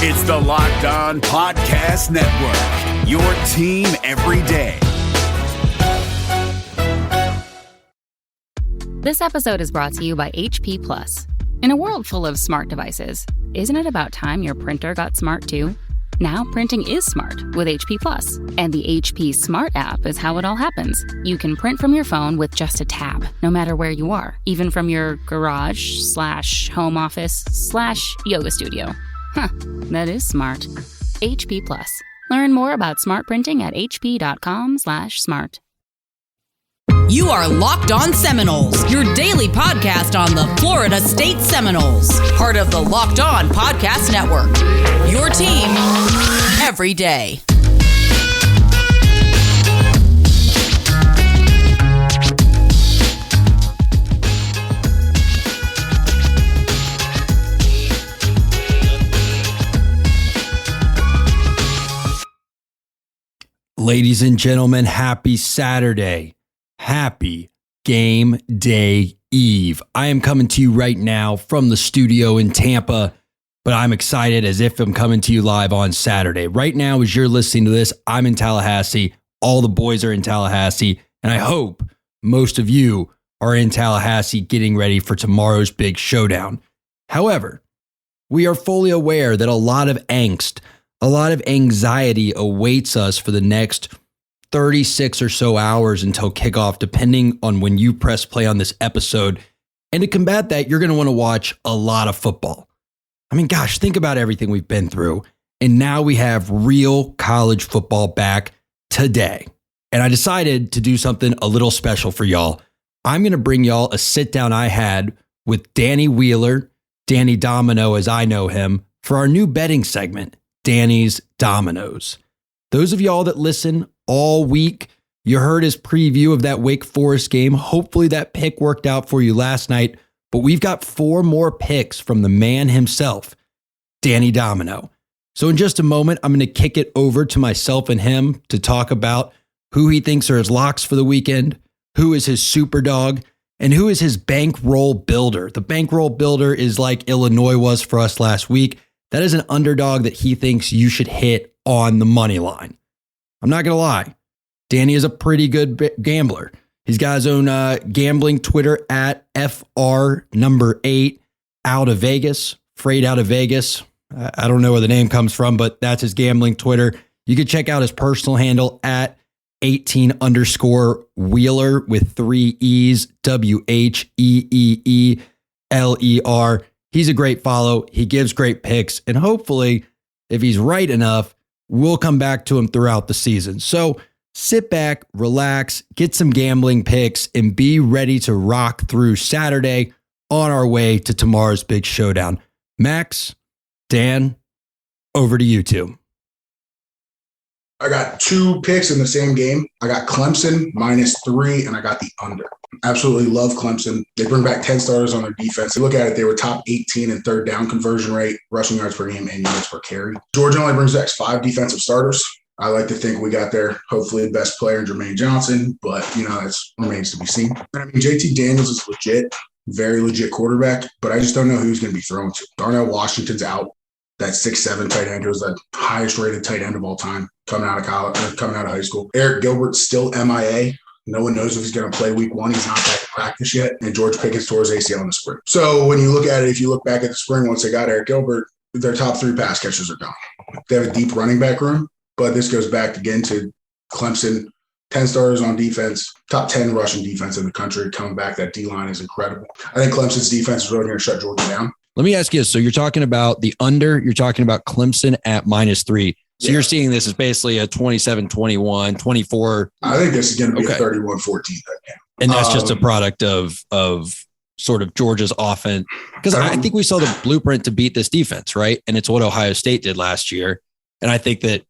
It's the Locked On Podcast Network, your team every day. This episode is brought to you by HP Plus. In a world full of smart devices, isn't it about time your printer got smart too? Now printing is smart with HP Plus, and the HP Smart app is how it all happens. You can print from your phone with just a tap, no matter where you are, even from your garage/home office/yoga studio. Huh, that is smart. HP Plus. Learn more about smart printing at hp.com/smart. You are Locked On Seminoles, your daily podcast on the Florida State Seminoles, part of the Locked On Podcast Network. Your team every day. Ladies and gentlemen, happy Saturday. Happy game day eve. I am coming to you right now from the studio in Tampa, but I'm excited as if I'm coming to you live on Saturday. Right now, as you're listening to this, I'm in Tallahassee. All the boys are in Tallahassee, and I hope most of you are in Tallahassee getting ready for tomorrow's big showdown. However, we are fully aware that a lot of angst, a lot of anxiety awaits us for the next 36 or so hours until kickoff, depending on when you press play on this episode. And to combat that, you're going to want to watch a lot of football. I mean, gosh, think about everything we've been through. And now we have real college football back today. And I decided to do something a little special for y'all. I'm going to bring y'all a sit down I had with Danny Wheeler, Danny Domino as I know him, for our new betting segment, Danny's Dominoes. Those of y'all that listen all week, you heard his preview of that Wake Forest game. Hopefully that pick worked out for you last night, but we've got 4 more picks from the man himself, Danny Domino. So in just a moment, I'm going to kick it over to myself and him to talk about who he thinks are his locks for the weekend, who is his super dog, and who is his bankroll builder. The bankroll builder is like Illinois was for us last week. That is an underdog that he thinks you should hit on the money line. I'm not going to lie. Danny is a pretty good gambler. He's got his own gambling Twitter at FR8 out of Vegas, Freight out of Vegas. I don't know where the name comes from, but that's his gambling Twitter. You can check out his personal handle at 18_Wheeler with 3 E's, WHEEELER. He's a great follow. He gives great picks. And hopefully, if he's right enough, we'll come back to him throughout the season. So sit back, relax, get some gambling picks, and be ready to rock through Saturday on our way to tomorrow's big showdown. Max, Dan, over to you two. I got 2 picks in the same game. I got Clemson -3, and I got the under. Absolutely love Clemson. They bring back 10 starters on their defense. You look at it, they were top 18 in third down conversion rate, rushing yards per game, and yards per carry. Georgia only brings back 5 defensive starters. I like to think we got their hopefully best player in Jermaine Johnson, but that remains to be seen. And I mean, JT Daniels is legit, very legit quarterback, but I just don't know who he's going to be thrown to. Darnell Washington's out. That 6'7" tight end was the highest rated tight end of all time coming out of college, coming out of high school. Eric Gilbert's still MIA. No one knows if he's going to play week 1. He's not back in practice yet. And George Pickens tore his ACL in the spring. So when you look at it, if you look back at the spring, once they got Eric Gilbert, their top 3 pass catchers are gone. They have a deep running back room, but this goes back again to Clemson. 10 starters on defense, top 10 rushing defense in the country. Coming back, that D-line is incredible. I think Clemson's defense is really going to shut Georgia down. Let me ask you, so you're talking about the under, you're talking about Clemson at -3. So You're seeing this as basically a 27-21, 24. I think this is going to be a 31-14 game. And that's just a product of sort of Georgia's offense. Because I think we saw the blueprint to beat this defense, right? And it's what Ohio State did last year. And I think that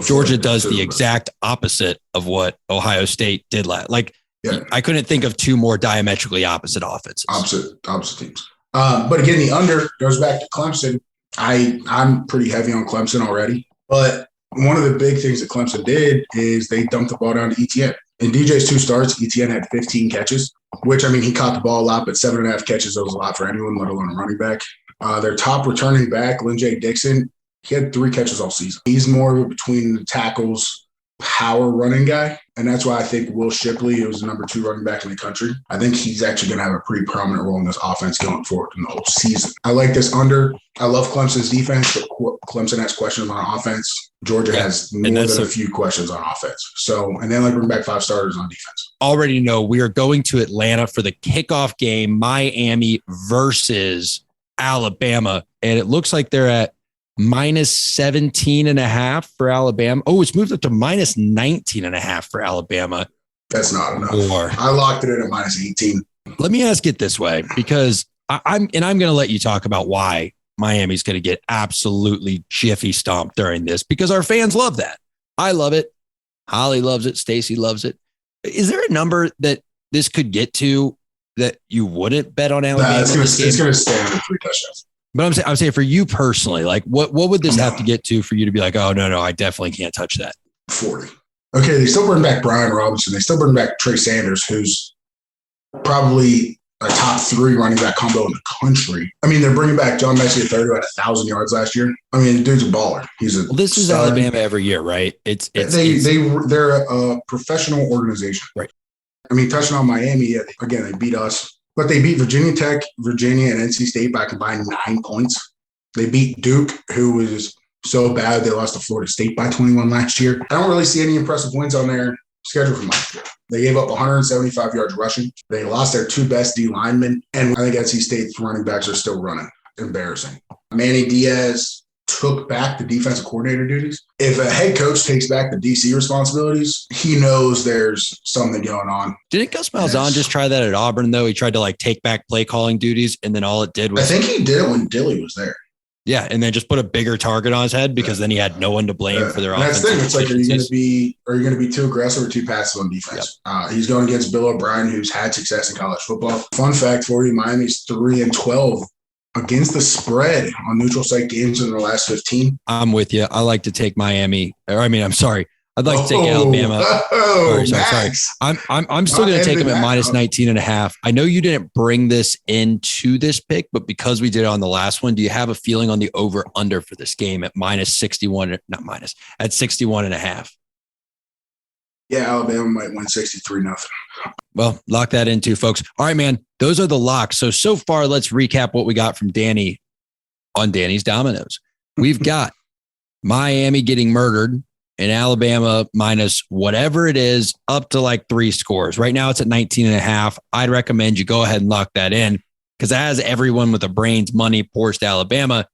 Georgia does the exact opposite of what Ohio State did last. I couldn't think of 2 more diametrically opposite offenses. Opposite teams. But again, the under goes back to Clemson. I'm pretty heavy on Clemson already. But one of the big things that Clemson did is they dumped the ball down to Etienne. In DJ's 2 starts, Etienne had 15 catches, which, I mean, he caught the ball a lot, but 7.5 catches, that was a lot for anyone, let alone a running back. Their top returning back, Lynjay Dixon, He had 3 catches all season. He's more of a between the tackles, power running guy. And that's why I think Will Shipley, who was the number 2 running back in the country, I think he's actually going to have a pretty prominent role in this offense going forward in the whole season. I like this under. I love Clemson's defense, but Clemson has questions on offense. Georgia has more than a few questions on offense. So, and then bring back 5 starters on defense. Already know we are going to Atlanta for the kickoff game, Miami versus Alabama. And it looks like they're at minus 17.5 for Alabama. Oh, it's moved up to minus 19.5 for Alabama. That's not enough. I locked it in at minus 18. Let me ask it this way, because I'm going to let you talk about why Miami's going to get absolutely jiffy stomped during this, because our fans love that. I love it. Holly loves it. Stacy loves it. Is there a number that this could get to that you wouldn't bet on Alabama? It's going to stay under 3 touchdowns. But I'm saying for you personally, like what would this have to get to for you to be like, oh, no, I definitely can't touch that? 40. Okay, they still bring back Brian Robinson. They still bring back Trey Sanders, who's probably a top 3 running back combo in the country. I mean, they're bringing back John Messi III, who had 1,000 yards last year. I mean, the dude's a baller. This is Alabama every year, right? They're a professional organization. Right. I mean, touching on Miami, again, they beat us. But they beat Virginia Tech, Virginia, and NC State by combined 9 points. They beat Duke, who was so bad they lost to Florida State by 21 last year. I don't really see any impressive wins on their schedule from last year. They gave up 175 yards rushing. They lost their 2 best D linemen. And I think NC State's running backs are still running. Embarrassing. Manny Diaz took back the defensive coordinator duties. If a head coach takes back the DC responsibilities, he knows there's something going on. Didn't Gus Malzahn just try that at Auburn, though? He tried to take back play calling duties, and then all it did was... I think he did it when Dilly was there. Yeah, and then just put a bigger target on his head because then he had no one to blame for their offense. That's the thing. It's like, are you going to be too aggressive or too passive on defense? Yep. He's going against Bill O'Brien, who's had success in college football. Fun fact for you, Miami's 3-12 against the spread on neutral site games in their last 15. I'm with you. I like to take Miami. I'd like to take Alabama. Sorry. I'm still going to take them at minus 19.5. I know you didn't bring this into this pick, but because we did it on the last one, do you have a feeling on the over under for this game at minus 61? Not minus, at 61.5? Yeah, Alabama might win 63-0. Well, lock that in too, folks. All right, man. Those are the locks. So far, let's recap what we got from Danny on Danny's Dominoes. We've got Miami getting murdered and Alabama minus whatever it is up to 3 scores. Right now, it's at 19.5. I'd recommend you go ahead and lock that in, because as everyone with the brains money pours to Alabama,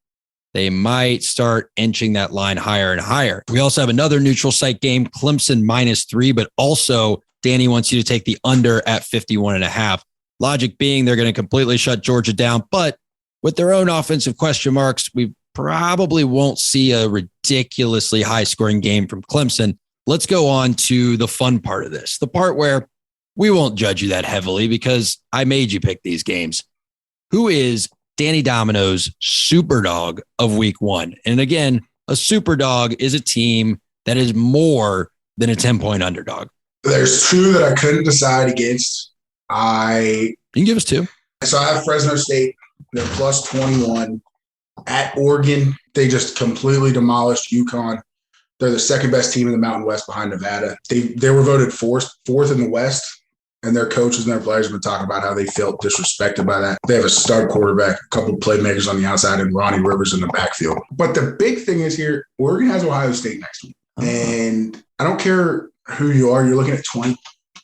they might start inching that line higher and higher. We also have another neutral site game, Clemson minus 3, but also Danny wants you to take the under at 51.5. Logic being they're going to completely shut Georgia down, but with their own offensive question marks, we probably won't see a ridiculously high scoring game from Clemson. Let's go on to the fun part of this, the part where we won't judge you that heavily because I made you pick these games. Who is Danny Domino's super dog of week 1? And again, a super dog is a team that is more than a 10-point underdog. There's 2 that I couldn't decide against. You can give us 2. So I have Fresno State. They're plus 21. At Oregon, they just completely demolished UConn. They're the second best team in the Mountain West behind Nevada. They were voted fourth in the West, and their coaches and their players have been talking about how they felt disrespected by that. They have a stud quarterback, a couple of playmakers on the outside, and Ronnie Rivers in the backfield. But the big thing is here, Oregon has Ohio State next week. And I don't care who you are. You're looking at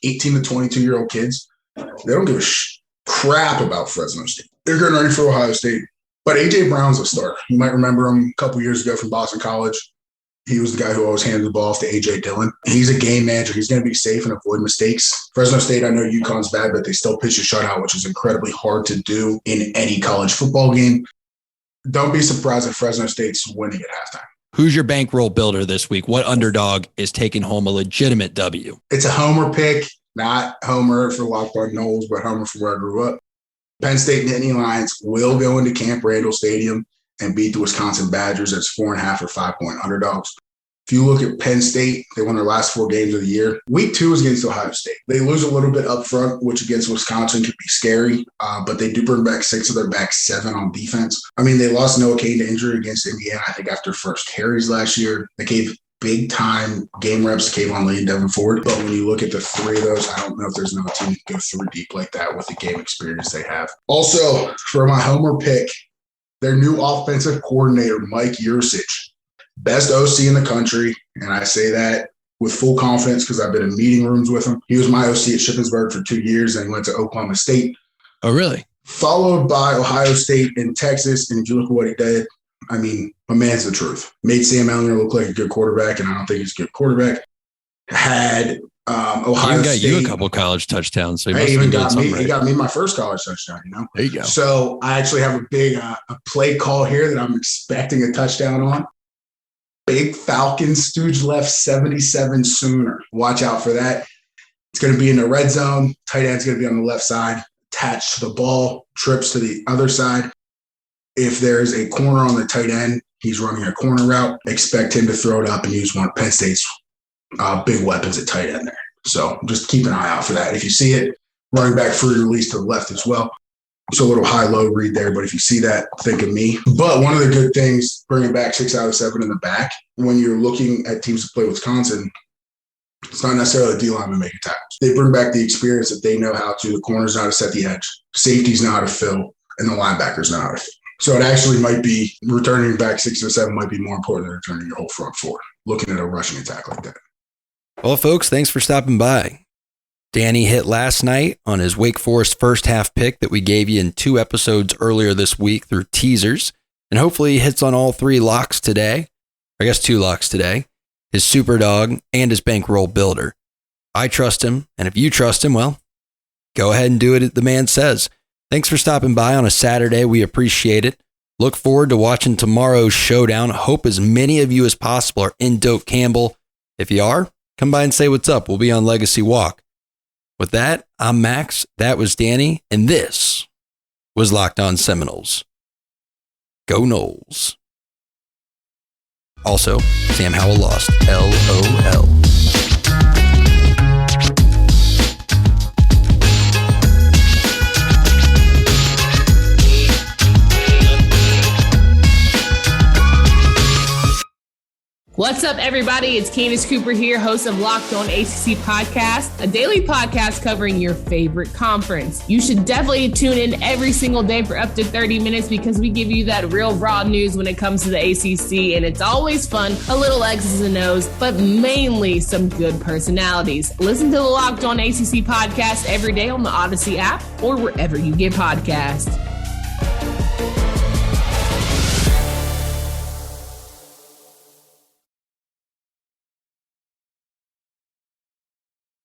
18 to 22-year-old kids. They don't give a crap about Fresno State. They're getting ready for Ohio State. But A.J. Brown's a starter. You might remember him a couple years ago from Boston College. He was the guy who always handed the ball off to A.J. Dillon. He's a game manager. He's going to be safe and avoid mistakes. Fresno State, I know UConn's bad, but they still pitch a shutout, which is incredibly hard to do in any college football game. Don't be surprised if Fresno State's winning at halftime. Who's your bankroll builder this week? What underdog is taking home a legitimate W? It's a homer pick, not homer for Locked On Knowles, but homer from where I grew up. Penn State Nittany Lions will go into Camp Randall Stadium and beat the Wisconsin Badgers as 4.5 or 5-point underdogs. If you look at Penn State, they won their last 4 games of the year. Week 2 is against Ohio State. They lose a little bit up front, which against Wisconsin could be scary, but they do bring back 6 of their back 7 on defense. I mean, they lost Noah Cain to injury against Indiana, I think, after first carries last year. They gave big-time game reps to Kayvon Lee and Devin Ford, but when you look at the 3 of those, I don't know if there's another team that can go 3 deep like that with the game experience they have. Also, for my homer pick, their new offensive coordinator, Mike Yurcich. Best OC in the country, and I say that with full confidence because I've been in meeting rooms with him. He was my OC at Shippensburg for 2 years, and he went to Oklahoma State. Oh, really? Followed by Ohio State and Texas, and if you look at what he did, I mean, my man's the truth. Made Sam Ellinger look like a good quarterback, and I don't think he's a good quarterback. Had Ohio State. He got you a couple college touchdowns. So he even got me. Right. He got me my first college touchdown. There you go. So I actually have a big a play call here that I'm expecting a touchdown on. Big Falcons Stooge left 77 Sooner. Watch out for that. It's going to be in the red zone. Tight end's going to be on the left side, attached to the ball, trips to the other side. If there's a corner on the tight end, he's running a corner route. Expect him to throw it up and use one of Penn State's big weapons at tight end there. So just keep an eye out for that. If you see it, running back free release to the left as well. So a little high-low read there, but if you see that, think of me. But one of the good things, bringing back 6 out of 7 in the back, when you're looking at teams that play Wisconsin, it's not necessarily the D-linemen making tackles. They bring back the experience that they know how to. The corners know how to set the edge. Safeties know how to fill, and the linebackers know how to fill. So it actually might be, returning back 6 or 7 might be more important than returning your whole front 4, looking at a rushing attack like that. Well, folks, thanks for stopping by. Danny hit last night on his Wake Forest first half pick that we gave you in 2 episodes earlier this week through teasers. And hopefully he hits on all 3 locks today. I guess 2 locks today. His super dog and his bankroll builder. I trust him. And if you trust him, well, go ahead and do it. The man says. Thanks for stopping by on a Saturday. We appreciate it. Look forward to watching tomorrow's showdown. Hope as many of you as possible are in Doak Campbell. If you are, come by and say what's up. We'll be on Legacy Walk. With that, I'm Max, that was Danny, and this was Locked On Seminoles. Go Noles. Also, Sam Howell lost. LOL. What's up, everybody? It's Candace Cooper here, host of Locked On ACC Podcast, a daily podcast covering your favorite conference. You should definitely tune in every single day for up to 30 minutes because we give you that real raw news when it comes to the ACC, and it's always fun, a little X's and O's, but mainly some good personalities. Listen to the Locked On ACC Podcast every day on the Odyssey app or wherever you get podcasts.